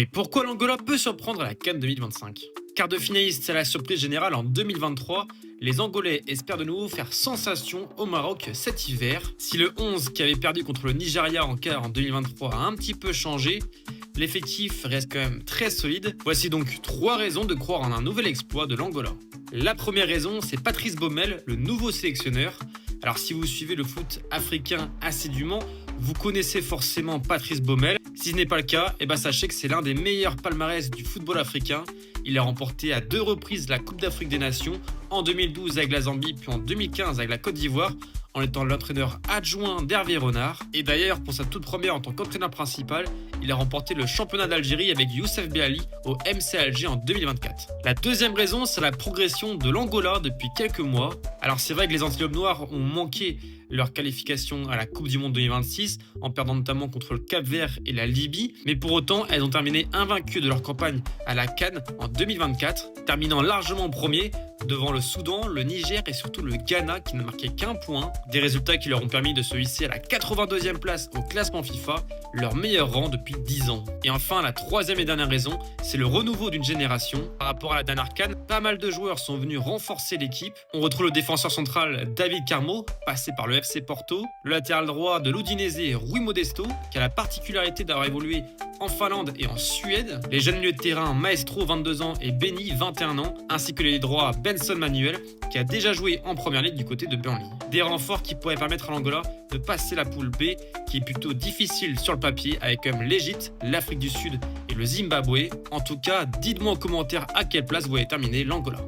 Et pourquoi l'Angola peut surprendre à la CAN 2025? Quart de finaliste à la surprise générale en 2023, les Angolais espèrent de nouveau faire sensation au Maroc cet hiver. Si le 11 qui avait perdu contre le Nigeria en quart en 2023 a un petit peu changé, l'effectif reste quand même très solide. Voici donc 3 raisons de croire en un nouvel exploit de l'Angola. La première raison, c'est Patrice Baumel, le nouveau sélectionneur. Alors si vous suivez le foot africain assidûment, vous connaissez forcément Patrice Baumel. Si ce n'est pas le cas, sachez que c'est l'un des meilleurs palmarès du football africain. Il a remporté à 2 reprises la Coupe d'Afrique des Nations, en 2012 avec la Zambie, puis en 2015 avec la Côte d'Ivoire, en étant l'entraîneur adjoint d'Hervé Renard. Et d'ailleurs, pour sa toute première en tant qu'entraîneur principal, il a remporté le championnat d'Algérie avec Youssef Beali au MC Alger en 2024. La deuxième raison, c'est la progression de l'Angola depuis quelques mois. Alors c'est vrai que les Antilopes Noires ont manqué leur qualification à la Coupe du Monde 2026 en perdant notamment contre le Cap-Vert et la Libye, mais pour autant elles ont terminé invaincues de leur campagne à la CAN en 2024, terminant largement premier devant le Soudan, le Niger et surtout le Ghana qui n'a marqué qu'un point, des résultats qui leur ont permis de se hisser à la 82e place au classement FIFA, leur meilleur rang depuis 10 ans. Et enfin, la troisième et dernière raison, c'est le renouveau d'une génération. Par rapport à la dernière CAN, pas mal de joueurs sont venus renforcer l'équipe. On retrouve le défenseur central David Carmo, passé par le FC Porto, le latéral droit de l'Udinese Rui Modesto, qui a la particularité d'avoir évolué en Finlande et en Suède, les jeunes milieux de terrain Maestro 22 ans et Benny 21 ans, ainsi que les droits Benson Manuel qui a déjà joué en première ligue du côté de Burnley. Des renforts qui pourraient permettre à l'Angola de passer la poule B qui est plutôt difficile sur le papier avec comme l'Égypte, l'Afrique du Sud et le Zimbabwe. En tout cas, dites-moi en commentaire à quelle place vous avez terminé l'Angola.